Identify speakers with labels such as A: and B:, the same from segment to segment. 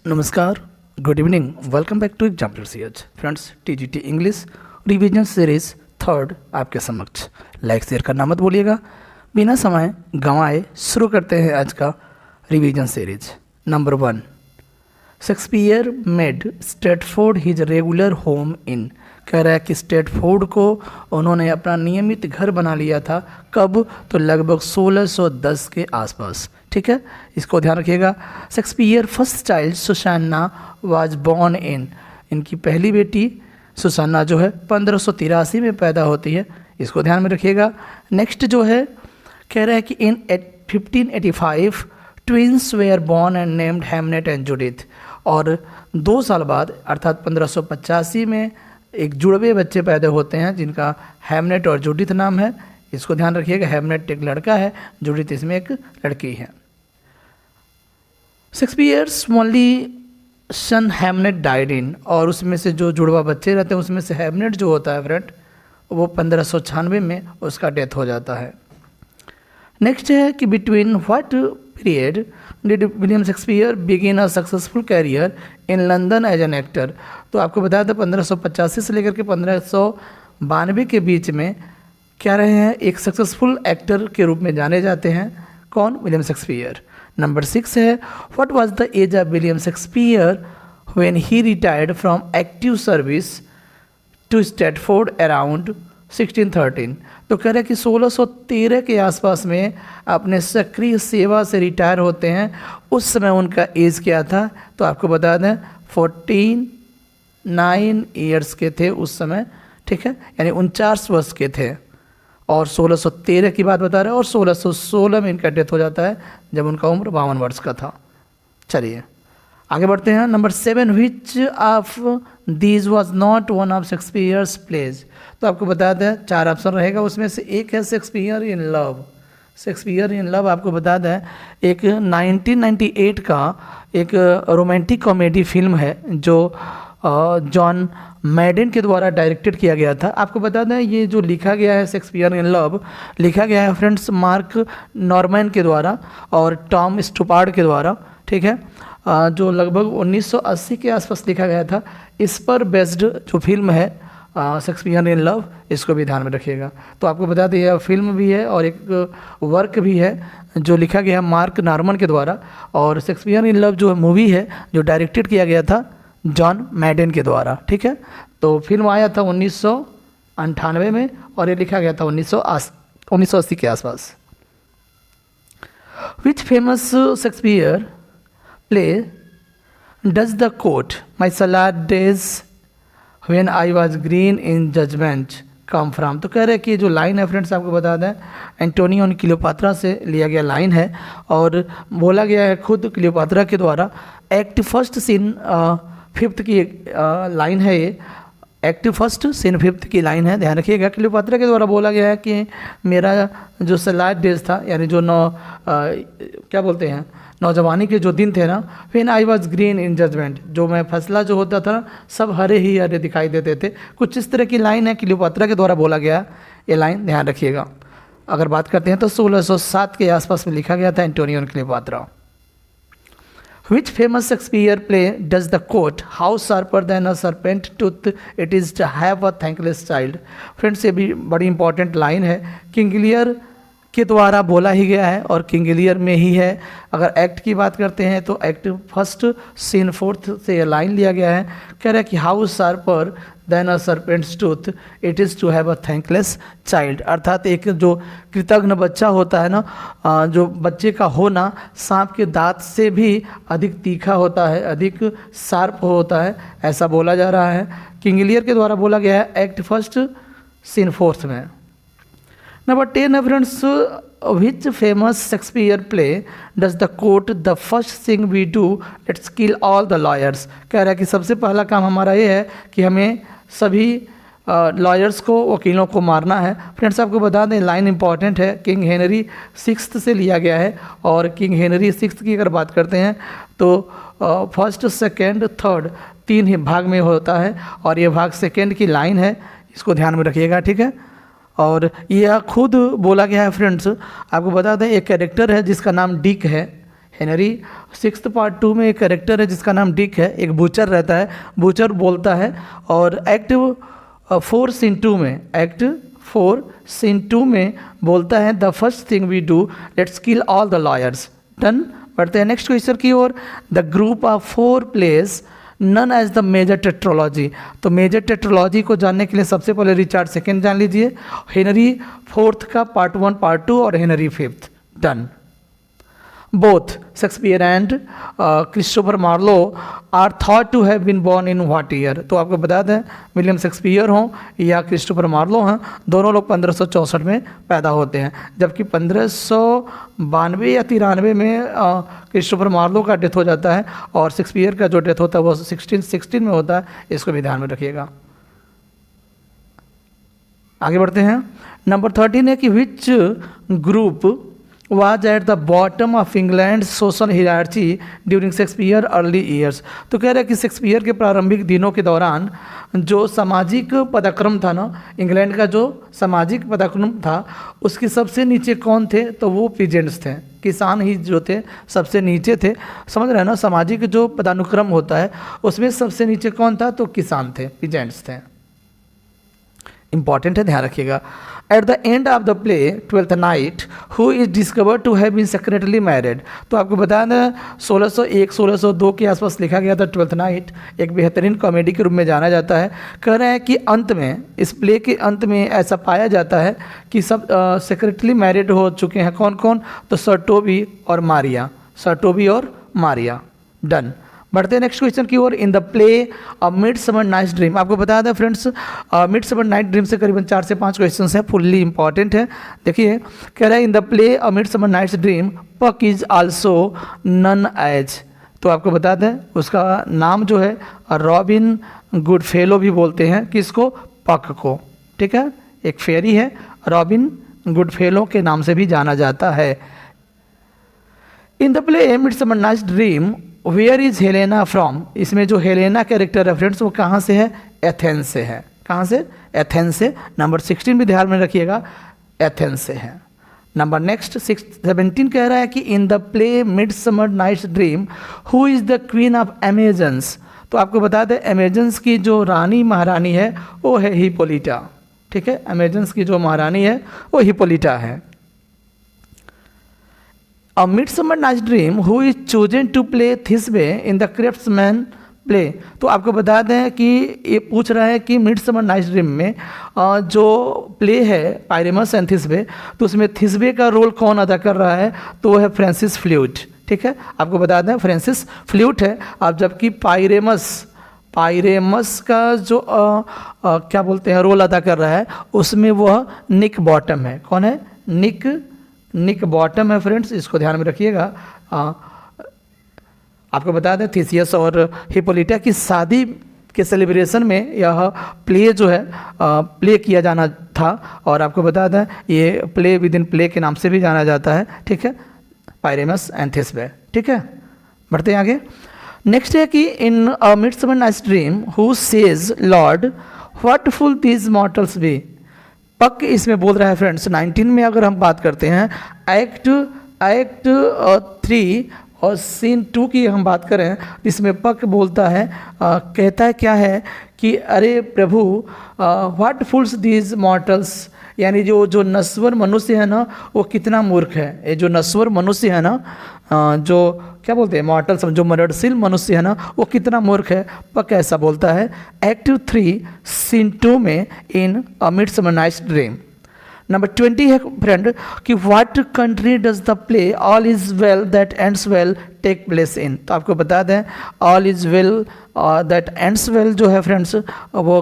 A: नमस्कार, good evening, welcome back to example CH. Friends, TGT English revision series third आपके समक्ष। Like share करना मत भूलिएगा। बिना समय गंवाए शुरू करते हैं आज का revision series. Number 1, Shakespeare made Stratford his regular home in. कह रहा है कि स्ट्रेटफोर्ड को उन्होंने अपना नियमित घर बना लिया था। कब? तो लगभग 1610 के आसपास। ठीक है, इसको ध्यान रखिएगा। Shakespeare first child Susanna was born in. इनकी पहली बेटी सुसान्ना जो है 1583 में पैदा होती है। इसको ध्यान में रखिएगा। नेक्स्ट जो है कह रहा है कि in 1585 twins were born and named Hamnet and Judith. और 2 साल बाद अर्थात 1585 में एक जुड़वे बच्चे पैदा होते हैं जिनका हैमनेट और जूडिथ नाम है। इसको ध्यान रखिएगा। हैमनेट एक लड़का है, जूडिथ इसमें एक लड़की है। Shakespeare's only son Hamnet died in. और उसमें से जो जुड़वा बच्चे रहते हैं उसमें से हैमनेट जो होता है फ्रेंड वो 1596 में उसका डेथ हो जाता है। नेक्स्ट है कि between what period did William Shakespeare begin a successful career in London as an actor. तो आपको बताया था 1585 से लेकर के 1592 के बीच में क्या रहे हैं, एक सक्सेसफुल एक्टर के रूप में जाने जाते हैं। कौन? William Shakespeare. नंबर 6 है what was the age of William Shakespeare when he retired from active service to Stratford around 1613। तो कह रहे हैं कि 1613 के आसपास में अपने सक्रिय सेवा से रिटायर होते हैं। उस समय उनका एज क्या था? तो आपको बता दें 49 ईयर्स के थे उस समय। ठीक है, यानी 49 वर्ष के थे। और 1613 की बात बता रहे हैं और 1616 में इनका डेथ हो जाता है जब उनका उम्र 52 वर्ष का था। चलिए आगे बढ़ते हैं। Number 7, which of these was not one of Shakespeare's plays. तो आपको बता दें 4 ऑप्शन रहेगा, उसमें से एक है Shakespeare in love. Shakespeare in love आपको बता दें एक 1998 का एक रोमांटिक कॉमेडी फिल्म है जो जॉन मैडन के द्वारा डायरेक्टेड किया गया था। आपको बता दें ये जो लिखा गया है शेक्सपियर इन लव लिखा गया है फ्रेंड्स मार्क नॉर्मैन के द्वारा और टॉम स्टुपार्ड के द्वारा। ठीक है, जो लगभग 1980 के आसपास लिखा गया था। इस पर बेस्ड जो फिल्म है शेक्सपियर इन लव, इसको भी ध्यान में रखिएगा। तो आपको बता दें यह फिल्म भी है और एक वर्क भी है जो लिखा गया मार्क नॉर्मन के द्वारा। और शेक्सपियर इन लव जो मूवी है जो डायरेक्टेड किया गया था जॉन मैडन के द्वारा। ठीक है, तो फिल्म आया था 1998 में और ये लिखा गया था 1980 के आसपास। Which famous Shakespeare play does the quote my salad days when I was green in judgment come from. तो कह रहे हैं कि जो लाइन है फ्रेंड्स आपको बता दें एंटोनियो और क्लियोपात्रा से लिया गया लाइन है और बोला गया है खुद क्लियोपात्रा के द्वारा। एक्ट फर्स्ट सीन 5th की लाइन है ये। एक्ट फर्स्ट सीन 5th की लाइन है, ध्यान रखिएगा। क्लियोपात्रा के द्वारा बोला गया है कि मेरा जो सलाड डेज था यानी जो क्या बोलते हैं नौजवानी के जो दिन थे ना, when I was green in judgment, जो मैं फैसला जो होता था सब हरे ही हरे दिखाई देते थे। कुछ इस तरह की लाइन है क्लियोपात्रा के द्वारा बोला गया ये लाइन, ध्यान रखिएगा। अगर बात करते हैं तो 1607 के आसपास में लिखा गया था एंटोनियो और Cleopatra. Which famous Shakespeare play does the quote how sharper than a serpent tooth it is to have a thankless child। Friends ये भी बड़ी इंपॉर्टेंट लाइन है, किंग लियर के द्वारा बोला ही गया है और किंग लियर में ही है। अगर एक्ट की बात करते हैं तो एक्ट फर्स्ट सीन 4th से ये लाइन लिया गया है। कह रहा है कि how sharper than a serpent's tooth it is to have a thankless child. अर्थात एक जो कृतज्ञ बच्चा होता है ना, जो बच्चे का होना सांप के दांत से भी अधिक तीखा होता है, अधिक शार्प होता है, ऐसा बोला जा रहा है। किंग लियर के द्वारा बोला गया है एक्ट फर्स्ट सीन 4th में। नंबर 10 है friends which famous Shakespeare play does the quote the first thing we do let's kill all the lawyers. कह रहा है कि सबसे पहला काम हमारा ये है कि हमें सभी लॉयर्स को, वकीलों को मारना है। फ्रेंड्स आपको बता दें लाइन इंपॉर्टेंट है, किंग हेनरी 6th से लिया गया है। और किंग हेनरी 6th की अगर बात करते हैं तो फर्स्ट सेकेंड थर्ड 3 ही भाग में होता है और ये भाग सेकेंड की लाइन है, इसको ध्यान में रखिएगा। ठीक है, और यह खुद बोला गया है फ्रेंड्स। आपको बता दें एक कैरेक्टर है जिसका नाम डिक है, हेनरी। 6th पार्ट 2 में एक कैरेक्टर है जिसका नाम डिक है, एक बूचर रहता है, बूचर बोलता है। और एक्ट 4 सीन 2 में, एक्ट 4 सीन 2 में बोलता है the first thing we do let's kill all the lawyers. Done. बढ़ते हैं नेक्स्ट क्वेश्चन की ओर। The group of 4 plays known as the major tetralogy. तो मेजर टेट्रोलॉजी को जानने के लिए सबसे पहले रिचार्ड सेकेंड जान लीजिए, हेनरी 4th का पार्ट 1 पार्ट 2 और Henry 5th। Done. Both Shakespeare and Christopher Marlowe are thought to have been born in what year. तो आपको बता दें विलियम शेक्सपियर हों या क्रिस्टोफर मार्लो हैं, दोनों लोग 1564 में पैदा होते हैं, जबकि 1592 या 93 में क्रिस्टोफर मार्लो का डेथ हो जाता है और शेक्सपियर का जो डेथ होता है वो 1616 में होता है। इसको भी ध्यान में रखिएगा। आगे बढ़ते हैं। नंबर 13 है कि which group was at the bottom of England's social hierarchy during Shakespeare early years। तो कह रहे हैं कि शेक्सपियर के प्रारंभिक दिनों के दौरान जो सामाजिक पदाक्रम था ना, इंग्लैंड का जो सामाजिक पदाक्रम था उसके सबसे नीचे कौन थे? तो वो पीजेंट्स थे, किसान ही जो थे सबसे नीचे थे। समझ रहे हैं ना, सामाजिक जो पदानुक्रम होता है उसमें सबसे नीचे कौन था? तो किसान थे, पीजेंट्स थे। इंपॉर्टेंट है, ध्यान रखिएगा। At the end of the play Twelfth Night who is discovered to have been secretly married. तो आपको बता दें 1601-1602 के आसपास लिखा गया था ट्वेल्थ नाइट, एक बेहतरीन कॉमेडी के रूप में जाना जाता है। कह रहे हैं कि अंत में, इस प्ले के अंत में ऐसा पाया जाता है कि सब सेक्रेटली मैरिड हो चुके हैं। कौन कौन? तो सर टोबी और मारिया, सर टोबी और मारिया। डन। बढ़ते हैं नेक्स्ट क्वेश्चन की ओर। In the play a Midsummer Night's Dream. आपको बता दें फ्रेंड्स, मिडसमर नाइट ड्रीम से करीबन 4 से 5 क्वेश्चंस हैं, फुल्ली इंपॉर्टेंट है। देखिए कह रहा है in the play a Midsummer Night's Dream Puck is also known as. तो आपको बता दें उसका नाम जो है रॉबिन गुडफेलो भी बोलते हैं, किसको? पक को। ठीक है, एक फेरी है, रॉबिन गुडफेलो के नाम से भी जाना जाता है। In the play Midsummer Night's Dream where is Helena from. इसमें जो हेलेना कैरेक्टर है फ्रेंड्स वो कहाँ से है? एथेंस से है। कहाँ से? एथेंस से। नंबर 16 भी ध्यान में रखिएगा, एथेंस से है। नंबर नेक्स्ट 17 कह रहा है कि in the play Midsummer Night's Dream who is the queen of Amazons. तो आपको बता दें अमेजन्स की जो रानी महारानी है वो है हिपोलिटा। ठीक है, अमेजन्स की जो महारानी है वो हिपोलिटा है। A Midsummer Night's Dream who is chosen to play Thisbe in the Craftsman play। तो आपको बता दें कि ये पूछ रहा है कि मिडसमर नाइट्स ड्रीम में जो प्ले है पायरेमस एंड थिस्बे, तो उसमें थिस्बे का रोल कौन अदा कर रहा है? तो वो है फ्रांसिस फ्लूट। ठीक है, आपको बता दें फ्रांसिस फ्लूट है। अब जबकि पायरेमस का जो क्या बोलते हैं रोल अदा कर रहा है उसमें वह निक बॉटम है। कौन है? निक बॉटम है फ्रेंड्स, इसको ध्यान में रखिएगा। आपको बता दें थीसियस और हिपोलिटा की शादी के सेलिब्रेशन में यह प्ले जो है प्ले किया जाना था, और आपको बता दें ये प्ले विद इन प्ले के नाम से भी जाना जाता है। ठीक है, पायरेमस एंड थिस्बे। ठीक है, बढ़ते हैं आगे। नेक्स्ट है कि in a Midsummer Night's Dream who says lord what fools these mortals be. Puck इसमें बोल रहा है फ्रेंड्स। 19 में अगर हम बात करते हैं एक्ट 3 और सीन 2 की हम बात करें, इसमें पक बोलता है कहता है क्या है कि अरे प्रभु व्हाट फूल्स दीज मॉर्टल्स, यानी जो नश्वर मनुष्य है ना वो कितना मूर्ख है। ये जो नश्वर मनुष्य है ना, जो क्या बोलते हैं मॉर्टल्स, जो मरणशील मनुष्य है ना वो कितना मूर्ख है। पक ऐसा बोलता है एक्ट 3 सीन 2 में in a Midsummer Night's Dream. Number 20 है फ्रेंड कि what country does the play All is Well That Ends Well take place in. तो आपको बता दें All is Well That Ends Well जो है फ्रेंड्स वो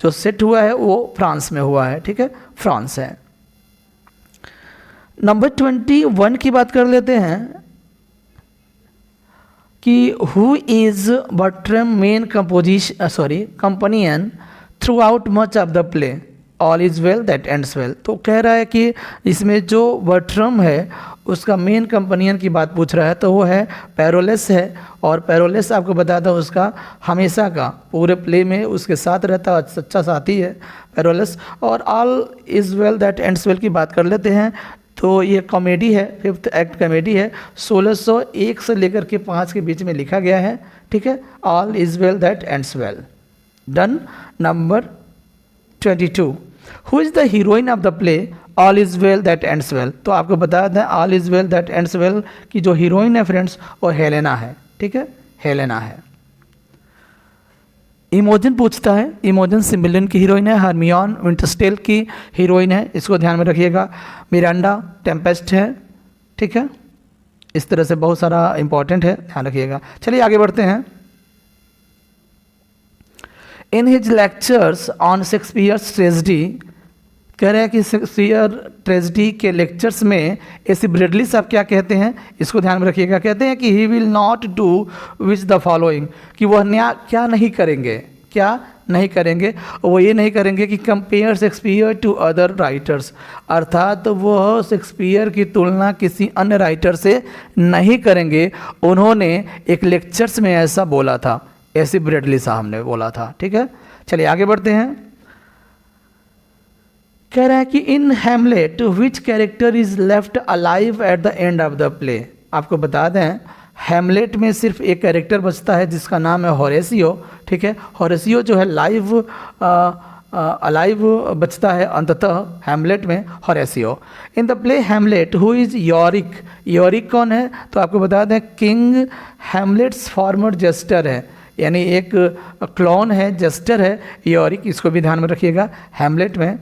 A: जो सेट हुआ है वो फ्रांस में हुआ है। ठीक है, फ्रांस है। नंबर 21 की बात कर लेते हैं कि हु इज बर्ट्रम मेन कंपनियन through out much of the play All is Well That Ends well. तो कह रहा है कि इसमें जो बर्ट्रम है उसका मेन कंपनियन की बात पूछ रहा है, तो वो है पेरोलेस है। और पेरोलेस आपको बताता हूँ उसका हमेशा का पूरे प्ले में उसके साथ रहता है, सच्चा साथी है पेरोलेस। और all is Well That Ends well की बात कर लेते हैं। तो ये कॉमेडी है, फिफ्थ एक्ट कॉमेडी है, 1601 से लेकर के 5 के बीच में लिखा गया है, ठीक है। All is Well That Ends well. Done. Number 22, who is the heroine of the play all is well That Ends well. तो आपको बता दें all is well That Ends well की जो हीरोइन है फ्रेंड्स वो हेलेना है, ठीक है, हेलेना है। इमोजन पूछता है, इमोजन सिमिलियन की हीरोइन है, हरमियोन विंटरस्टेल की हीरोइन है, इसको ध्यान में रखिएगा। मिरांडा टेम्पेस्ट है, ठीक है। इस तरह से बहुत सारा इंपॉर्टेंट है, ध्यान रखिएगा। चलिए आगे बढ़ते हैं। In his lectures on Shakespeare's tragedy, कह रहे हैं कि शेक्सपियर ट्रेजेडी के लेक्चर्स में एसी ब्रेडली साहब क्या कहते हैं, इसको ध्यान में रखिएगा। कहते हैं कि he will not do which the following, कि वह क्या नहीं करेंगे, क्या नहीं करेंगे, वो ये नहीं करेंगे कि compare Shakespeare to other writers, अर्थात वह शेक्सपियर की तुलना किसी अन्य राइटर से नहीं करेंगे। उन्होंने एक लेक्चर्स में ऐसा बोला था, एसी ब्रेडली साहब ने बोला था, ठीक है। चलिए आगे बढ़ते हैं। कह रहा है कि in Hamlet which character is left alive at the end of the play. आपको बता दें हैमलेट में सिर्फ एक कैरेक्टर बचता है जिसका नाम है होरेसियो, ठीक है। होरेसियो जो है लाइव अलाइव बचता है अंततः हैमलेट में Horatio. In the play Hamlet who is Yorick, Yorick कौन है, तो आपको बता दें किंग हैमलेट्स फॉर्मर जेस्टर है, यानी एक क्लोन है, जेस्टर है योरिक, इसको भी ध्यान में रखिएगा हैमलेट में।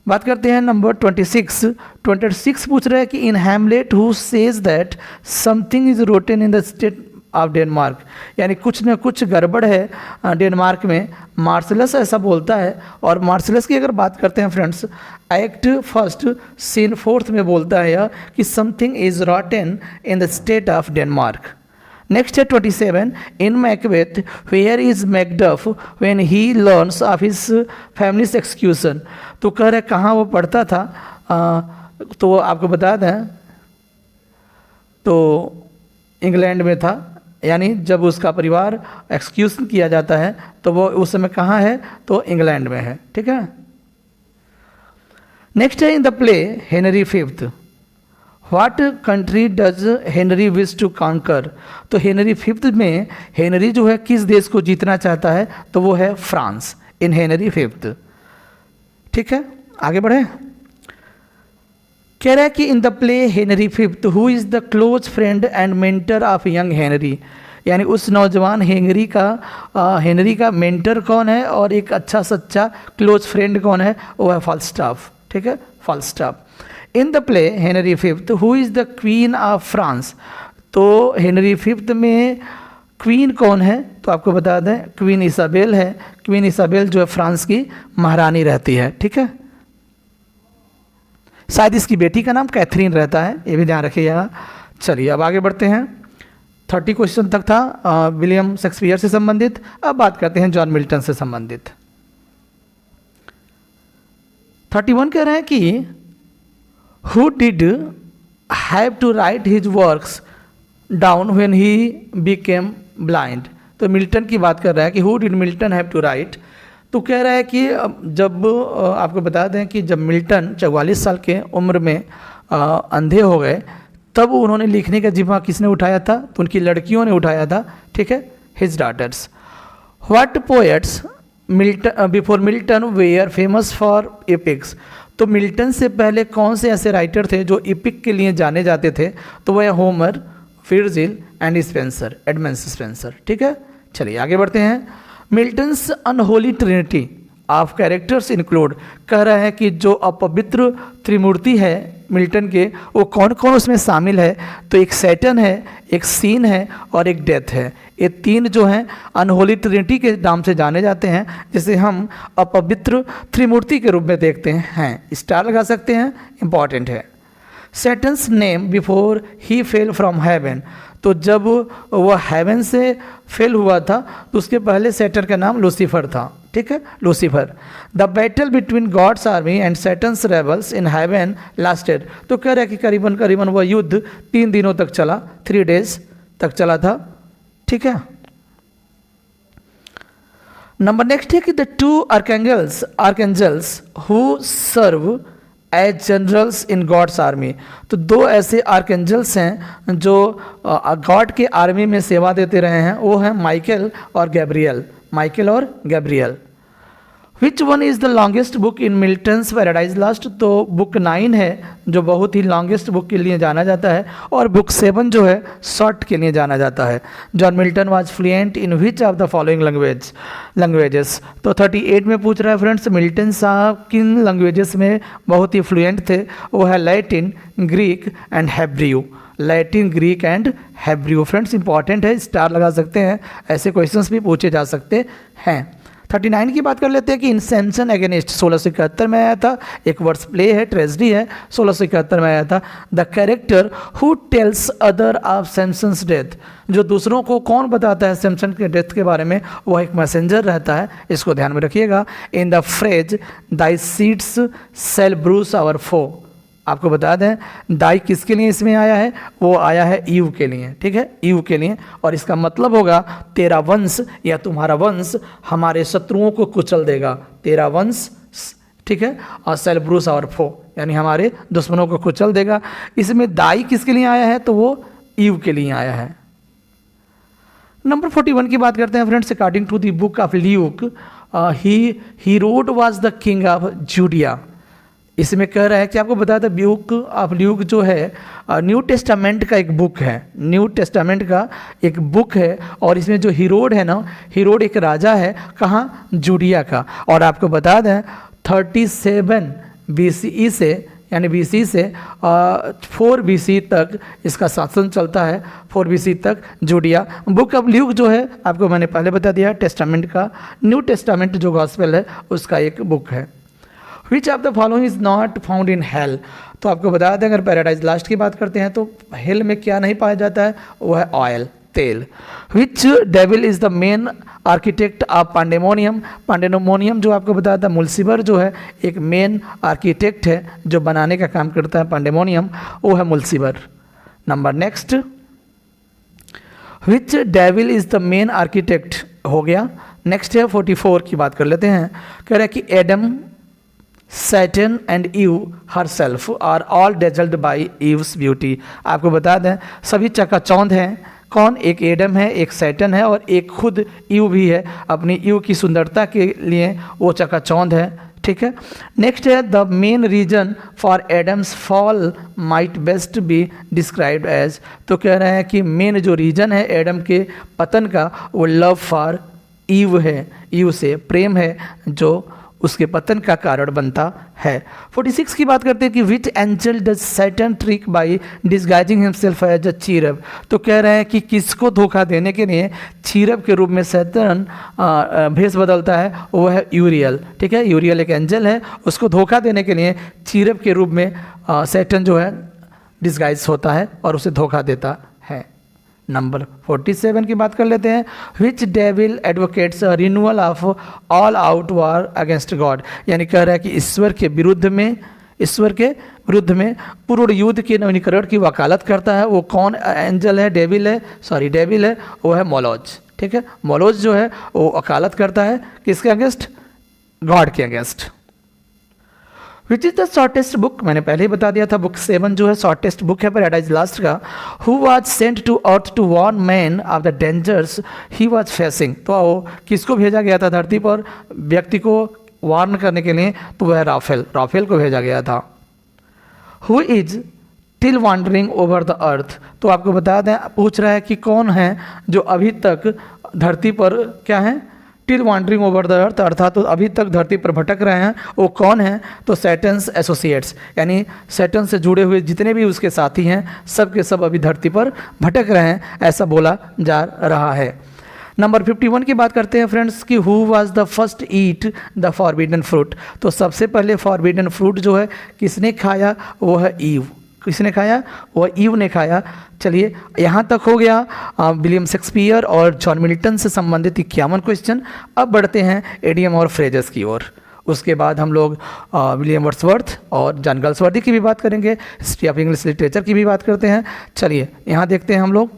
A: बात करते हैं नंबर 26 पूछ रहे हैं कि in Hamlet who says that something is rotten in the state of Denmark, यानी कुछ न कुछ गड़बड़ है डेनमार्क में, मार्शलस ऐसा बोलता है। और मार्शलस की अगर बात करते हैं फ्रेंड्स, एक्ट 1 सीन 4 में बोलता है यह कि something is rotten in the state of Denmark. Next है 27, in Macbeth where is Macduff when he learns of his family's execution. तो कह रहे कहाँ वो पढ़ता था, तो आपको बता दें तो इंग्लैंड में था, यानी जब उसका परिवार एक्सक्यूशन किया जाता है तो वो उस समय कहाँ है, तो इंग्लैंड में है, ठीक है। नेक्स्ट है in the play Henry Fifth, what country does Henry wish to conquer. तो हेनरी फिफ्थ में हेनरी जो है किस देश को जीतना चाहता है, तो वो है फ्रांस, इन हेनरी फिफ्थ, ठीक है। आगे बढ़े। कह रहा है कि in the play Henry fifth who is the close friend and mentor of young Henry, यानी उस नौजवान हेनरी का मेंटर कौन है और एक अच्छा सच्चा क्लोज फ्रेंड कौन है, वो है फाल्स्टाफ, ठीक है, Falstaff. In the play Henry fifth who is the queen of France, तो हेनरी फिफ्थ में क्वीन कौन है, तो आपको बता दें क्वीन इसाबेल है। क्वीन इसाबेल जो है फ्रांस की महारानी रहती है, ठीक है। शायद इसकी बेटी का नाम कैथरीन रहता है, ये भी ध्यान रखिएगा। चलिए अब आगे बढ़ते हैं। 30 क्वेश्चन तक था विलियम शेक्सपियर से संबंधित। अब बात करते हैं जॉन मिल्टन से संबंधित। 31 कह रहे हैं कि who did have to write his works down when he became blind। तो मिल्टन की बात कर रहा है कि who did Milton have to write। तो कह रहा है कि जब आपको बता दें कि जब मिल्टन 44 साल के उम्र में अंधे हो गए तब उन्होंने लिखने का जिम्मा किसने उठाया था, तो उनकी लड़कियों ने उठाया था, ठीक है, his daughters. What poets Milton before Milton were famous for epics. तो मिल्टन से पहले कौन से ऐसे राइटर थे जो इपिक के लिए जाने जाते थे, तो वह Homer, Virgil and Spencer, Edmund Spenser, ठीक है। चलिए आगे बढ़ते हैं। Milton's unholy Trinity of characters include, कह रहा है कि जो अपवित्र त्रिमूर्ति है मिल्टन के, वो कौन कौन उसमें शामिल है, तो एक सैटन है, एक सीन है और एक डेथ है। ये तीन जो हैं अनहोली ट्रिनिटी के नाम से जाने जाते हैं, जिसे हम अपवित्र त्रिमूर्ति के रूप में देखते हैं। स्टार लगा सकते हैं, इंपॉर्टेंट है। Satan's name before he fell from heaven, तो जब वह हेवन से फेल हुआ था तो उसके पहले सैटर्न का नाम लूसीफर था, ठीक है, Lucifer. The battle between God's army and Satan's rebels in heaven lasted, तो कह रहा है कि करीबन वह युद्ध 3 दिनों तक चला, 3 डेज तक चला था, ठीक है। नंबर नेक्स्ट है कि the 2 archangels who serve as generals in God's army. तो दो ऐसे आर्कएंजल्स हैं जो गॉड के आर्मी में सेवा देते रहे हैं, वो हैं माइकल और गैब्रियल, माइकल और Gabriel. Which one is the longest book in Milton's paradise lost? तो बुक 9 है जो बहुत ही लॉन्गेस्ट बुक के लिए जाना जाता है, और बुक 7 जो है शॉर्ट के लिए जाना जाता है। John Milton was fluent in which of the following languages? तो 38 में पूछ रहा है फ्रेंड्स, मिल्टन साहब किन लैंग्वेजेस में बहुत ही फ्लुएंट थे? वो है Latin, Greek and Hebrew. Latin, Greek and Hebrew friends important है, स्टार लगा सकते हैं, ऐसे क्वेश्चंस भी पूछे जा सकते हैं। 39 की बात कर लेते हैं कि इन सैमसन अगेंस्ट 1671 में आया था, एक वर्ड्स प्ले है, ट्रेजेडी है, 1671 में आया था। The character who tells other of Samson's death? जो दूसरों को कौन बताता है सैमसन के डेथ के बारे में, वह एक मैसेंजर रहता है, इसको ध्यान में रखिएगा। In the phrase thy seeds shall bruise our foe, आपको बता दें दाई किसके लिए इसमें आया है? वो आया है ईव के लिए, ठीक है, ईव के लिए, और इसका मतलब होगा तेरा वंश या तुम्हारा वंश हमारे शत्रुओं को कुचल देगा, तेरा वंश, ठीक है, और सेल ब्रूस और फो यानी हमारे दुश्मनों को कुचल देगा। इसमें दाई किसके लिए आया है? तो वो ईव के लिए आया है। नंबर 41 की बात करते हैं friends. According to the book of Luke, Herod was the king of Judea. इसमें कह रहा है कि आपको बताया था बुक ऑफ ल्यूक जो है न्यू टेस्टामेंट का एक बुक है, न्यू टेस्टामेंट का एक बुक है, और इसमें जो हीरोड है ना, हीरोड एक राजा है, कहाँ? जूडिया का। और आपको बता दें 37 BCE से यानी BC से 4 BC तक इसका शासन चलता है, 4 BC तक जूडिया। बुक ऑफ ल्यूक जो है आपको मैंने पहले बता दिया, टेस्टामेंट का, न्यू टेस्टामेंट जो गॉस्पेल है उसका एक बुक है। Which of the following is not found in hell? तो आपको बता दें अगर पैराडाइज लास्ट की बात करते हैं तो हेल में क्या नहीं पाया जाता है? वो है ऑयल, तेल। Which devil is the main architect of Pandemonium? Pandemonium जो आपको बताया था मुल्सिबर जो है एक मेन आर्किटेक्ट है जो बनाने का काम करता है पांडेमोनियम, वो है Mulciber. Number next, which devil is the main architect हो गया। नेक्स्ट है 44 की बात कर लेते हैं। कह रहे हैं कि Adam, Satan and Eve herself are all dazzled by Eve's beauty. आपको बता दें सभी चकाचौंध हैं, कौन? एक एडम है, एक सैटन है, और एक खुद ईव भी है, अपनी ईव की सुंदरता के लिए वो चकाचौंध है, ठीक है। नेक्स्ट है the main reason for Adam's fall might best be described as. तो कह रहे हैं कि मेन जो रीजन है एडम के पतन का वो लव फॉर ईव है, ईव से प्रेम है जो उसके पतन का कारण बनता है। 46 की बात करते हैं कि which angel does Satan trick by disguising himself as a cherub. तो कह रहे हैं कि किसको धोखा देने के लिए चीरब के रूप में सैटन भेष बदलता है? वो है यूरियल, ठीक है, यूरियल एक एंजल है, उसको धोखा देने के लिए चीरब के रूप में सैटन जो है डिस्गाइज होता है और उसे धोखा देता है। नंबर 47 की बात कर लेते हैं। Which devil advocates a renewal of all out war against God? यानी कह रहा है कि ईश्वर के विरुद्ध में पूर्ण युद्ध के नवीनीकरण की वकालत करता है। वो कौन एंजल है? डेविल है, वो है मोलोज, ठीक है। मोलोज जो है वो वकालत करता है किसके अगेंस्ट? गॉड के against. Which is the shortest book? मैंने पहले ही बता दिया था, बुक 7 जो है शॉर्टेस्ट बुक है पैराडाइज लास्ट का। Who was sent to earth to warn man of the dangers he was facing? तो किसको भेजा गया था धरती पर व्यक्ति को वार्न करने के लिए? तो वह राफेल को भेजा गया था। Who is till wandering over the earth? तो आपको बता दें, पूछ रहा है कि कौन है जो अभी तक धरती पर क्या है? Till wandering over the earth, अर्थात तो अभी तक धरती पर भटक रहे हैं, वो कौन है? तो सैटन्स एसोसिएट्स, यानी सैटन से जुड़े हुए जितने भी उसके साथी हैं सब के सब अभी धरती पर भटक रहे हैं, ऐसा बोला जा रहा है। नंबर 51 की बात करते हैं फ्रेंड्स कि who was the first eat the forbidden fruit? तो सबसे पहले फॉरबिडन फ्रूट जो है किसने खाया? वो है ईव। किसने खाया? वो ईव ने खाया। चलिए यहाँ तक हो गया विलियम शेक्सपियर और जॉन मिल्टन से संबंधित 51 क्वेश्चन। अब बढ़ते हैं एडियम और फ्रेजेस की ओर। उसके बाद हम लोग विलियम वर्ड्सवर्थ और जॉन गल्सवर्दी की भी बात करेंगे, हिस्ट्री ऑफ इंग्लिश लिटरेचर की भी बात करते हैं। चलिए यहाँ देखते हैं हम लोग।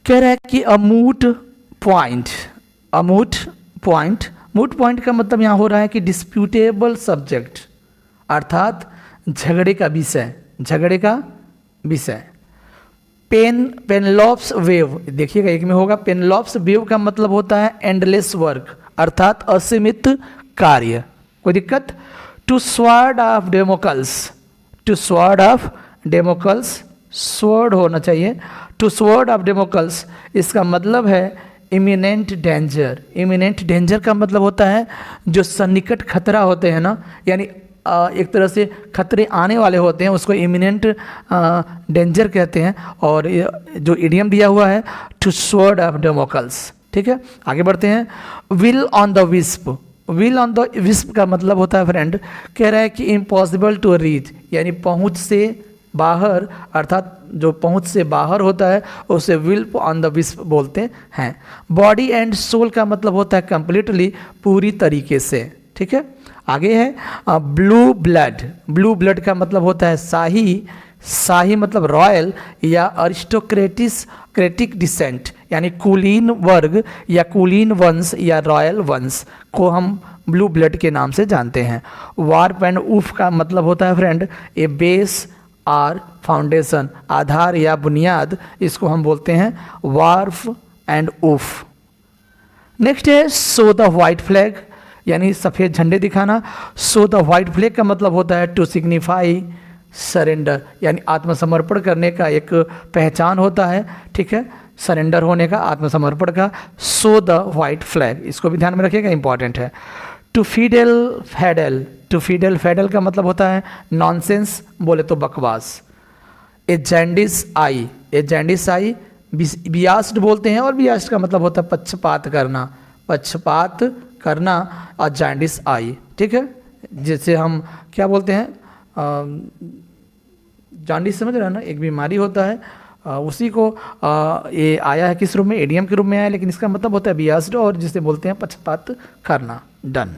A: कह रहा है कि मूट पॉइंट का मतलब यहाँ हो रहा है कि डिस्प्यूटेबल सब्जेक्ट। अर्थात झगड़े का विषय, झगड़े का विषय। पेनलॉप्स वेव, देखिएगा एक में होगा पेनलॉप्स वेव का मतलब होता है एंडलेस वर्क, अर्थात असीमित कार्य। कोई दिक्कत? To sword of Damocles, to sword of Damocles, sword होना चाहिए, टू स्वॉर्ड ऑफ डेमोकल्स, इसका मतलब है इमिनेंट डेंजर। इमिनेंट डेंजर का मतलब होता है जो सन्निकट खतरा होते हैं ना, यानी एक तरह से खतरे आने वाले होते हैं, उसको इमिनेंट डेंजर कहते हैं। और जो इडियम दिया हुआ है टू स्वॉर्ड ऑफ डेमोकल्स, ठीक है। आगे बढ़ते हैं। Will on the wisp, will on the wisp का मतलब होता है फ्रेंड, कह रहा है कि इम्पॉसिबल टू रीच, यानी पहुंच से बाहर, अर्थात जो पहुंच से बाहर होता है उसे विल ऑन द विस्प बोलते हैं। बॉडी एंड सोल का मतलब होता है कंप्लीटली, पूरी तरीके से, ठीक है। आगे है ब्लू ब्लड, ब्लू ब्लड का मतलब होता है शाही, शाही मतलब रॉयल या अरिस्टोक्रेटिक डिसेंट, यानी कुलीन वर्ग या कुलीन वंश या रॉयल वंश को हम ब्लू ब्लड के नाम से जानते हैं। वार्प एंड ऊफ का मतलब होता है friend a base or foundation, आधार या बुनियाद, इसको हम बोलते हैं वार्प एंड ऊफ। नेक्स्ट है सो द वाइट फ्लैग, यानी सफ़ेद झंडे दिखाना। सो द वाइट फ्लैग का मतलब होता है टू सिग्निफाई सरेंडर, यानी आत्मसमर्पण करने का एक पहचान होता है, ठीक है, सरेंडर होने का, आत्मसमर्पण का। सो द वाइट फ्लैग, इसको भी ध्यान में रखिएगा, इंपॉर्टेंट है। टू फीडल फैडल, टू फीडल फैडल का मतलब होता है नॉनसेंस, बोले तो बकवास। ए जैंडिस आई, ए जैंडिस आई बियास्ड बोलते हैं, और बियास्ड का मतलब होता है पक्षपात करना, पक्षपात करना, और जैंडिस आई, ठीक है। जैसे हम क्या बोलते हैं, जॉन्डिस समझ रहे हैं ना, एक बीमारी होता है, उसी को ये आया है किस रूप में, एडीएम के रूप में आया, लेकिन इसका मतलब होता है बियास्ड, और जिसे बोलते हैं पक्षपात करना। डन।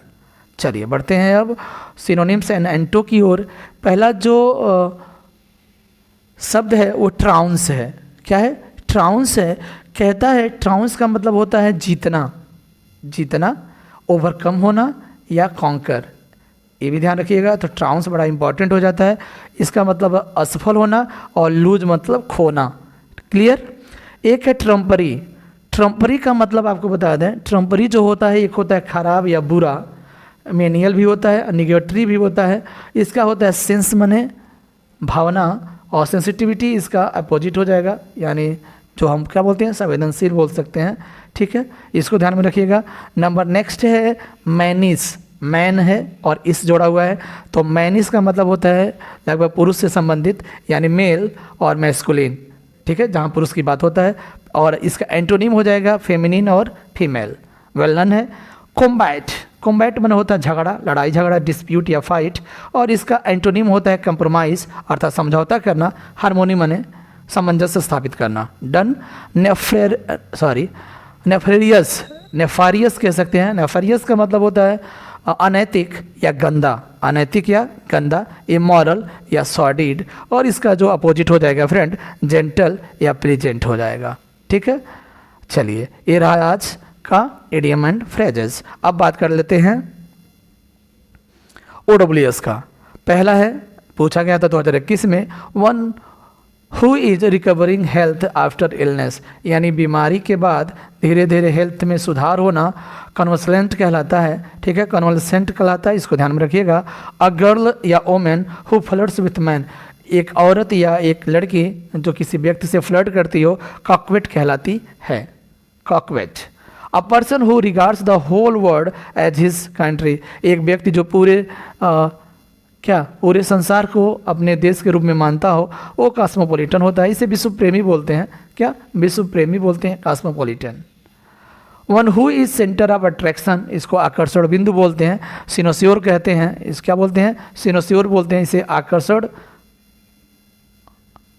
A: चलिए बढ़ते हैं अब सिनोनिम्स एंड एंटो की ओर। पहला जो शब्द है वो ट्राउंस है। क्या है? ट्राउंस है। कहता है ट्राउंस का मतलब होता है जीतना, जीतना, ओवरकम होना या कॉन्कर, ये भी ध्यान रखिएगा। तो ट्राउंस बड़ा इंपॉर्टेंट हो जाता है। इसका मतलब असफल होना, और लूज मतलब खोना। क्लियर? एक है ट्रम्परी। ट्रम्परी का मतलब आपको बता दें, ट्रम्परी जो होता है एक होता है खराब या बुरा, मेनियल भी होता है, निगेटरी भी होता है। इसका होता है सेंस मने भावना, और सेंसिटिविटी इसका अपोजिट हो जाएगा, यानी जो हम क्या बोलते हैं संवेदनशील बोल सकते हैं, ठीक है। इसको ध्यान में रखिएगा। नंबर नेक्स्ट है मैनिस, मैन है और इस जोड़ा हुआ है, तो मैनिस का मतलब होता है लगभग पुरुष से संबंधित, यानी मेल और मैस्कुलिन, ठीक है, जहाँ पुरुष की बात होता है। और इसका एंटोनिम हो जाएगा फेमिनिन और फीमेल। वेल नन है। कॉम्बैट, कॉम्बैट मन होता है झगड़ा, लड़ाई झगड़ा, डिस्प्यूट या फाइट, और इसका एंटोनिम होता है कंप्रोमाइज़, अर्थात समझौता करना, हार्मोनी मने सामंजस्य स्थापित करना। डन। नेफरेरियस, नेफारियस कह सकते हैं। नेफारियस का मतलब होता है अनैतिक या गंदा, अनैतिक या गंदा, इमोरल या सॉर्डिड, और इसका जो अपोजिट हो जाएगा फ्रेंड जेंटल या प्लीजेंट हो जाएगा, ठीक है। चलिए ये रहा आज का इडियम एंड फ्रेजेस। अब बात कर लेते हैं OWS का। पहला है, पूछा गया था 2021 में, one who is recovering health after illness, यानी बीमारी के बाद धीरे धीरे हेल्थ में सुधार होना कन्वलसेंट कहलाता है, ठीक है, कन्वलसेंट कहलाता है, इसको ध्यान में रखिएगा। अ गर्ल या women who flirts with man, एक औरत या एक लड़की जो किसी व्यक्ति से फ्लर्ट करती हो, कॉक्वेट कहलाती है, coquette. A person who regards the whole world as his country, एक व्यक्ति जो पूरे पूरे संसार को अपने देश के रूप में मानता हो, वो कॉस्मोपॉलिटन होता है। इसे विश्व प्रेमी बोलते हैं। क्या? विश्व प्रेमी बोलते हैं, cosmopolitan. One who is centre of attraction, इसको आकर्षण बिंदु बोलते हैं, सिनोसियोर कहते हैं। इस क्या बोलते हैं? सिनोसियोर बोलते हैं, इसे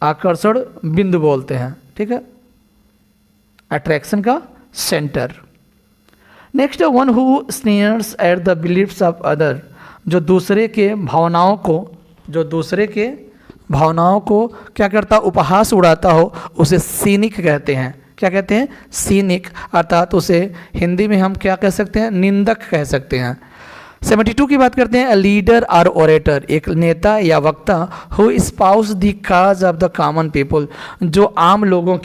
A: आकर्षण बिंदु बोलते हैं, ठीक है, अट्रैक्शन का centre. Next, one who sneers at the beliefs of other, जो दूसरे के भावनाओं को क्या करता, उपहास उड़ाता हो, उसे सीनिक कहते हैं। क्या कहते हैं? सीनिक, अर्थात उसे हिंदी में हम क्या कह सकते हैं, निंदक कह सकते हैं। 72 की बात करते हैं। अ लीडर और ओरेटर, एक नेता या वक्ता who spouse the cause of the common people, जो आम लोगों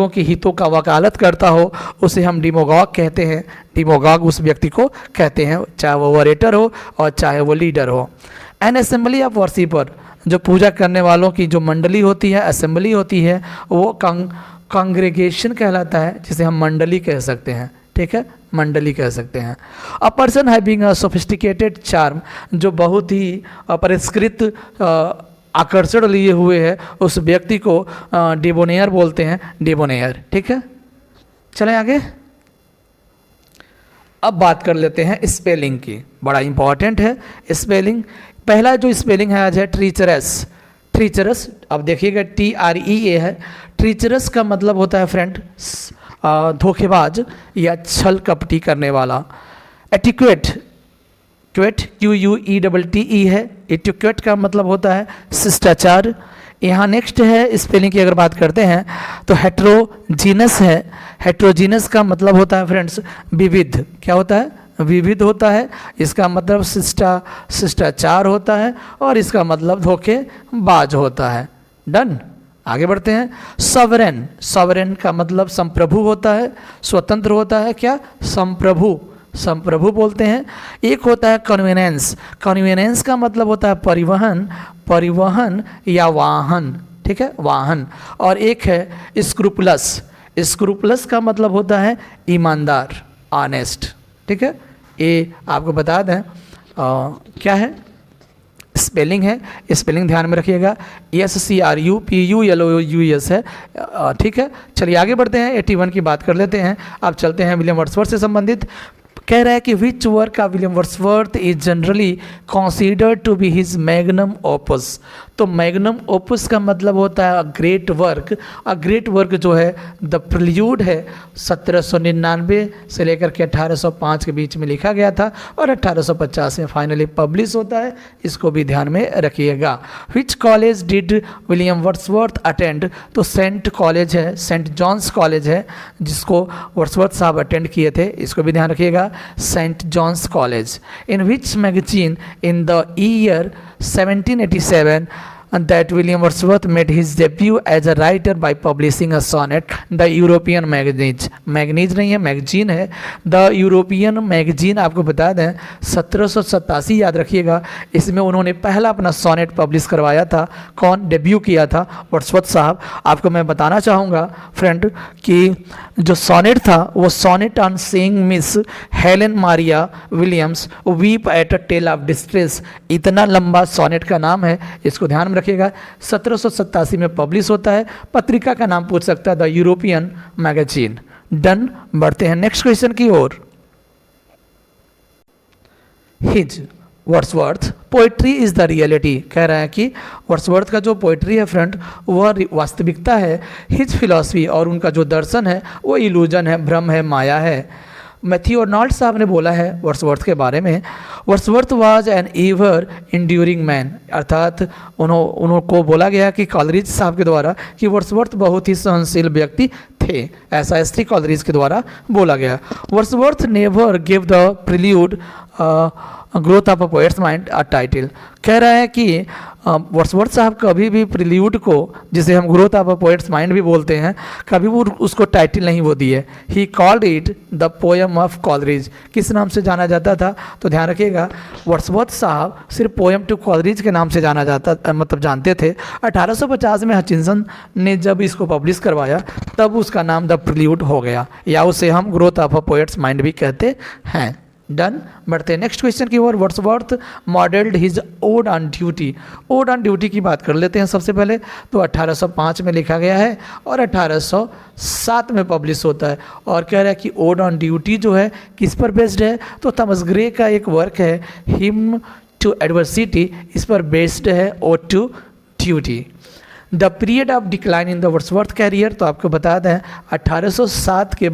A: की हितों का वकालत करता हो, उसे हम डिमोगॉग कहते हैं। डिमोगॉग उस व्यक्ति को कहते हैं, चाहे वो ओरेटर हो और चाहे वो लीडर हो। एन असेंबली ऑफ वर्शिपर, जो पूजा करने वालों की जो मंडली होती है, असेंबली होती है, वो कांग्रेगेशन कहलाता है, जिसे हम मंडली कह सकते हैं। ठीक है, मंडली कह सकते हैं। A person having a sophisticated charm, जो बहुत ही परिष्कृत आकर्षण लिए हुए है, उस व्यक्ति को डिबोनेयर बोलते हैं, डिबोनेयर। ठीक है, चलें आगे। अब बात कर लेते हैं स्पेलिंग की, बड़ा इंपॉर्टेंट है स्पेलिंग। पहला जो स्पेलिंग है आज है ट्रीचरस। ट्रीचरस, अब देखिएगा TREA है। ट्रीचरस का मतलब होता है फ्रेंड धोखेबाज या छल कपटी करने वाला। एटिक्वेट, QUETTE है। एटिक्वेट का मतलब होता है शिष्टाचार। यहाँ नेक्स्ट है स्पेलिंग की अगर बात करते हैं तो हेट्रोजीनस है। हेट्रोजीनस का मतलब होता है फ्रेंड्स विविध। क्या होता है? विविध होता है। इसका मतलब शिष्टाचार होता है और इसका मतलब धोखेबाज होता है। डन, आगे बढ़ते हैं। सॉवरेन, सॉवरेन का मतलब संप्रभु होता है, स्वतंत्र होता है। क्या? संप्रभु, संप्रभु बोलते हैं। एक होता है कन्वीनेंस। कन्वीनेंस का मतलब होता है परिवहन, परिवहन या वाहन। ठीक है, वाहन। और एक है स्क्रूपलस। स्क्रूपलस का मतलब होता है ईमानदार, ऑनेस्ट। ठीक है, ये आपको बता दें क्या है स्पेलिंग है। स्पेलिंग ध्यान में रखिएगा। SCRUPULOUS है। ठीक है, चलिए आगे बढ़ते हैं। 81 की बात कर लेते हैं। अब चलते हैं विलियम वर्ड्सवर्थ से संबंधित। कह रहा है कि which work of William Wordsworth is generally considered to be his magnum opus. तो मैग्नम ओपस का मतलब होता है ग्रेट वर्क। ग्रेट वर्क जो है द प्रिल्यूड है, 1799 से लेकर के 1805 के बीच में लिखा गया था और 1850 में फाइनली पब्लिश होता है। इसको भी ध्यान में रखिएगा। Which college did William Wordsworth attend? तो सेंट कॉलेज है, सेंट जॉन्स कॉलेज है, जिसको वर्ड्सवर्थ साहब अटेंड किए थे। इसको भी ध्यान रखिएगा, Saint John's college. In which magazine in the year 1787 that William Wordsworth made his debut as a writer by publishing a sonnet, the European Magazine। Manganese नहीं है, मैगजीन है। द यूरोपियन मैगजीन आपको बता दें 1787 याद रखिएगा। इसमें उन्होंने पहला अपना सोनेट पब्लिश करवाया था। कौन डेब्यू किया था? वर्ड्सवर्थ साहब। आपको मैं बताना चाहूँगा फ्रेंड कि जो सोनेट था वो sonnet on seeing Miss Helen Maria Williams weep at a tale of distress. इतना लंबा सोनेट का नाम है, इसको ध्यान में रखिएगा। 1787 में पब्लिश होता है। पत्रिका का नाम पूछ सकता है द यूरोपियन मैगजीन। डन, बढ़ते हैं नेक्स्ट क्वेश्चन की ओर। His Wordsworth poetry is the reality. कह रहा है कि वर्ड्सवर्थ का जो पोइट्री है फ्रेंड वह वास्तविकता है। हिज फिलॉसफी, और उनका जो दर्शन है वो इल्यूजन है, भ्रम है, माया है। मैथ्यू अर्नॉल्ड साहब ने बोला है वर्ड्सवर्थ के बारे में, Wordsworth was an ever enduring man. अर्थात उनको बोला गया कि कॉलरिज साहब के द्वारा कि वर्ड्सवर्थ बहुत ही सहनशील व्यक्ति थे। ऐसा एस टी कॉलरिज के द्वारा बोला गया। Wordsworth never give the prelude growth of a poet's mind a title. कह रहा है कि वर्ड्सवर्थ साहब कभी भी प्रिल्यूड को, जिसे हम growth of a poet's mind भी बोलते हैं, कभी वो उसको टाइटल नहीं वो दिए। He called it the poem of Coleridge. किस नाम से जाना जाता था? तो ध्यान रखिएगा, वर्ड्सवर्थ साहब सिर्फ पोएम टू कॉलरिज के नाम से जाना जाता, मतलब जानते थे। 1850 में हचिंसन ने जब इसको पब्लिश करवाया तब उसका नाम द प्रिल्यूड हो गया, या उसे हम growth of a poet's mind भी कहते हैं। डन, बढ़ते हैं नेक्स्ट क्वेश्चन की ओर। Wordsworth modelled his ode on duty. Ode on duty की बात कर लेते हैं सबसे पहले। तो 1805 में लिखा गया है और 1807 में पब्लिश होता है। और कह रहा है कि ओड ऑन ड्यूटी जो है किस पर बेस्ड है? तो थॉमस ग्रे का एक वर्क है हिम टू एडवर्सिटी, इस पर बेस्ड है ode to duty. The period of decline in the Wordsworth career, तो आपको बता दें 1807 के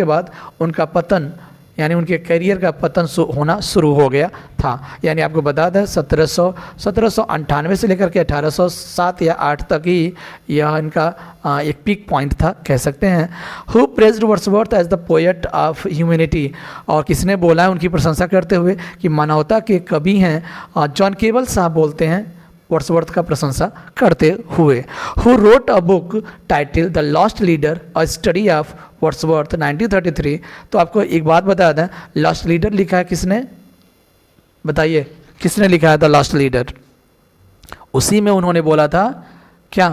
A: बाद उनका पतन यानी उनके करियर का पतन होना शुरू हो गया था। यानी आपको बता दें 1798 से लेकर के 1807 या 8 तक ही यह इनका एक पीक पॉइंट था, कह सकते हैं। Who praised Wordsworth as the poet of humanity, और किसने बोला है उनकी प्रशंसा करते हुए कि मानवता के कवि हैं, जॉन केवल साहब बोलते हैं वर्ड्सवर्थ का प्रशंसा करते हुए। Who wrote a book title the lost leader a study of Wordsworth 1933। तो आपको एक बात बता दें, लॉस्ट लीडर लिखा है किसने, बताइए किसने लिखा है द लॉस्ट लीडर? उसी में उन्होंने बोला था क्या,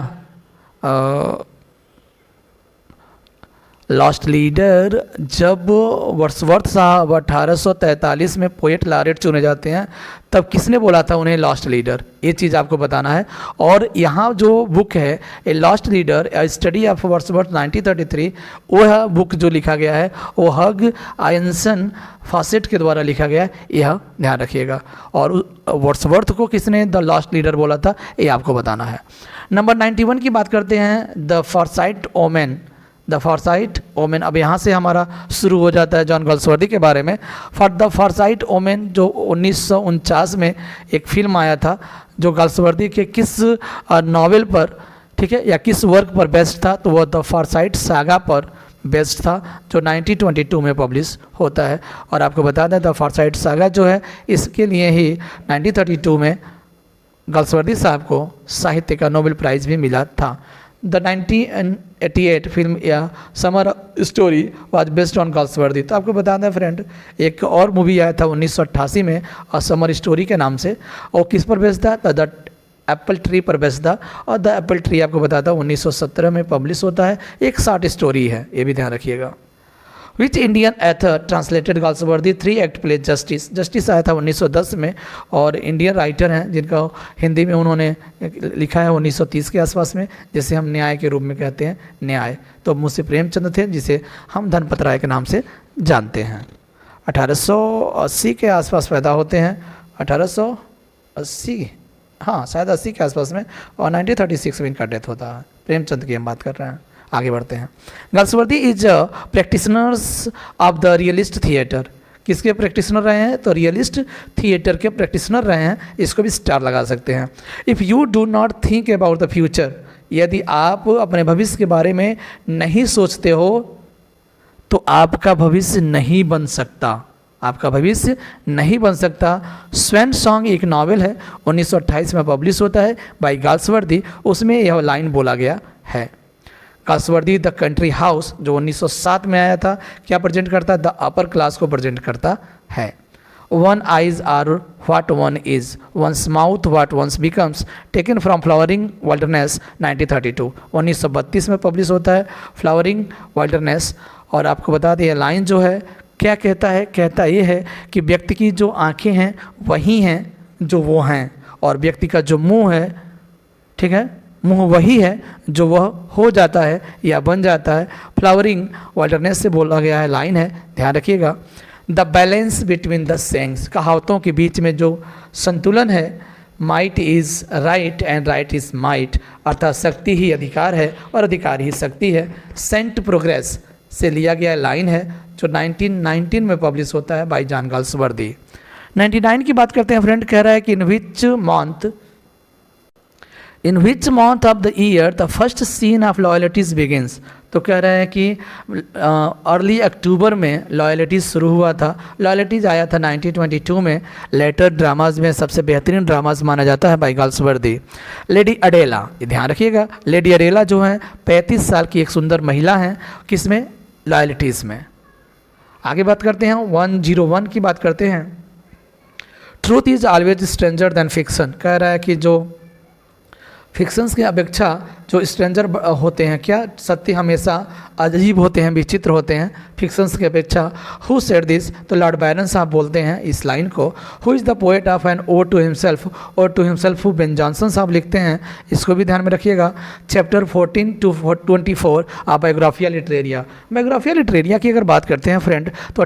A: लॉस्ट लीडर जब वर्ड्सवर्थ साहब 1843 में पोएट लॉरेट चुने जाते हैं, तब किसने बोला था उन्हें लॉस्ट लीडर? ये चीज़ आपको बताना है। और यहाँ जो बुक है a lost leader a study of Wordsworth 1933, वह बुक जो लिखा गया है वो हग आयंसन फॉसेट के द्वारा लिखा गया है, यह ध्यान रखिएगा। और वर्ड्सवर्थ को किसने द लॉस्ट लीडर बोला था, ये आपको बताना है। नंबर 91 की बात करते हैं, the foresight omen. The foresight omen, अब यहाँ से हमारा शुरू हो जाता है जॉन गॉल्सवर्दी के बारे में। द फॉरसाइट ओमेन जो 1949 में एक फिल्म आया था, जो गॉल्सवर्दी के किस नॉवेल पर, ठीक है, या किस वर्क पर बेस्ड था, तो वह द फॉरसाइट सागा पर बेस्ड था, जो 1922 में पब्लिश होता है। और आपको बता दें द फॉरसाइट सागा जो है, इसके लिए ही 1932 में गॉल्सवर्दी साहब को साहित्य का नोबेल प्राइज़ भी मिला था। द 1988 फिल्म या summer story was based on Galsworthy. तो आपको बता दें फ्रेंड, एक और मूवी आया था 1988 में और समर स्टोरी के नाम से, और किस पर बेस्ड था, द एप्पल ट्री पर बेस्ड था। और द एप्पल ट्री आपको बताता हूँ 1917 में पब्लिश होता है, एक शॉर्ट स्टोरी है, ये भी ध्यान रखिएगा। Which Indian author translated Galsworthy 3 act play Justice. Justice आया था 1910 में, और इंडियन राइटर हैं जिनका हिंदी में उन्होंने लिखा है 1930 के आसपास में, जिसे हम न्याय के रूप में कहते हैं न्याय। तो मुंशी प्रेमचंद थे, जिसे हम धनपत राय के नाम से जानते हैं। 1880 के आसपास पैदा होते हैं, 1880, हाँ शायद 80 के आसपास में, और 1936 में इनका डेथ होता है। प्रेमचंद की हम बात कर रहे हैं, आगे बढ़ते हैं। Galsworthy is practitioners of the realist theatre. किसके प्रैक्टिशनर रहे हैं, तो रियलिस्ट थिएटर के प्रैक्टिशनर रहे हैं, इसको भी स्टार लगा सकते हैं। If you do not think about the future, यदि आप अपने भविष्य के बारे में नहीं सोचते हो तो आपका भविष्य नहीं बन सकता, आपका भविष्य नहीं बन सकता। स्वैन सॉन्ग एक नावल है, 1928 में पब्लिश होता है बाय गॉल्सवर्दी, उसमें यह लाइन बोला गया है। गॉल्सवर्दी द कंट्री हाउस जो 1907 में आया था, क्या प्रेजेंट करता है, द अपर क्लास को प्रेजेंट करता है। One eyes are what one is, one's mouth what one's becomes, taken from flowering wilderness 1932, 1932 में पब्लिश होता है फ्लावरिंग वाइल्डरनेस। और आपको बता दें लाइन जो है क्या कहता है, कहता ये है कि व्यक्ति की जो आँखें हैं वही हैं जो वो हैं, और व्यक्ति का जो मुंह है, ठीक है, मुंह वही है जो वह हो जाता है या बन जाता है। फ्लावरिंग वाइल्डरनेस से बोला गया है, लाइन है, ध्यान रखिएगा। The balance between the sayings, कहावतों के बीच में जो संतुलन है, might is right and right is might, अर्थात शक्ति ही अधिकार है और अधिकार ही शक्ति है। सेंट प्रोग्रेस से लिया गया लाइन है, जो 1919 में पब्लिश होता है बाय जॉन गॉल्सवर्दी। 99 की बात करते हैं फ्रेंड, कह रहा है कि in which month of the year the first scene of Loyalties begins. तो कह रहे हैं कि अर्ली अक्टूबर में लॉयल्टीज शुरू हुआ था। लॉयल्टीज आया था 1922 में, लेटर ड्रामाज में सबसे बेहतरीन ड्रामाज माना जाता है बाय गॉल्सवर्दी। लेडी अडेला, ये ध्यान रखिएगा, लेडी अडेला जो है 35 साल की एक सुंदर महिला हैं, किसमें, लॉयल्टीज़ में। आगे बात करते हैं 101 की बात करते हैं। Truth is always stranger then fiction. कह रहा है कि जो फिक्शंस की अपेक्षा जो स्ट्रेंजर होते हैं, क्या, सत्य हमेशा अजीब होते हैं, विचित्र होते हैं फिक्शंस की अपेक्षा। हु सेड दिस, तो लॉर्ड बायरन साहब बोलते हैं इस लाइन को। Who is the poet of an ode to himself, ode to himself who Ben Jonson साहब लिखते हैं, इसको भी ध्यान में रखिएगा। Chapter 14 to 24 of Biographia Literaria. Biographia Literaria की अगर बात करते हैं फ्रेंड, तो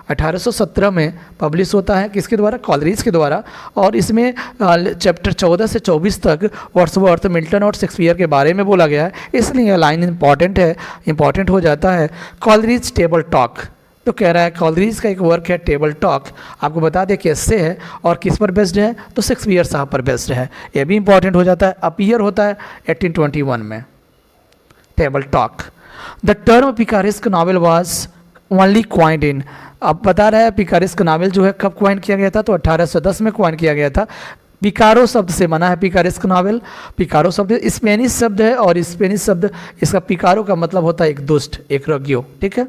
A: 1817 में पब्लिश होता है, किसके द्वारा, कॉलरिज के द्वारा। और इसमें चैप्टर 14 से 24 तक वर्ड्सवर्थ, मिल्टन और शेक्सपियर के बारे में बोला गया है, इसलिए यह लाइन इंपॉर्टेंट है, इंपॉर्टेंट हो जाता है। कॉलरिज टेबल टॉक, तो कह रहा है कॉलरीज का एक वर्क है टेबल टॉक, आपको बता दें कि इससे है और किस पर बेस्ड है, तो शेक्सपियर साहब पर बेस्ड है। ये भी इंपॉर्टेंट हो जाता है। अपीयर होता है 1821 में Table Talk. The term picaresque novel was only coined in, अब बता रहा है पिकारेस्क नॉवेल जो है कब क्वाइन किया गया था, तो 1810 में क्वाइन किया गया था। पिकारो शब्द से बना है पिकारेस्क नॉवेल। पिकारो शब्द स्पेनिश शब्द है और स्पेनिश शब्द इसका पिकारो का मतलब होता है एक दुष्ट, एक रज्ञो, ठीक है।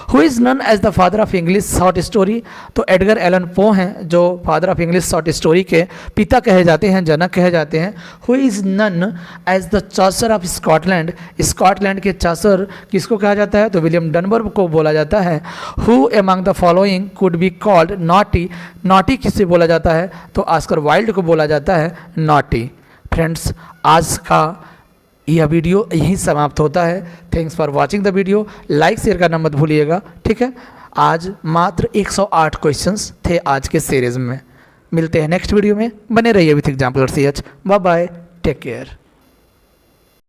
A: Who is known as the father of English short story, तो एडगर एलन पो हैं जो father of English short story के पिता कहे जाते हैं, जनक कहे जाते हैं। Who is known as the Chaucer of Scotland, Scotland के चॉसर किसको कहा जाता है, तो विलियम डनबर को बोला जाता है। Who among the following could be called naughty, naughty किससे बोला जाता है, तो ऑस्कर वाइल्ड को बोला जाता है नॉटी। फ्रेंड्स, आज का यह वीडियो यहीं समाप्त होता है। Thanks for watching the video. Like share करना मत भूलिएगा, ठीक है। आज मात्र 108 क्वेश्चंस थे आज के सीरीज में। मिलते हैं नेक्स्ट वीडियो में, बने रहिए with exampler CH। Bye bye, take care.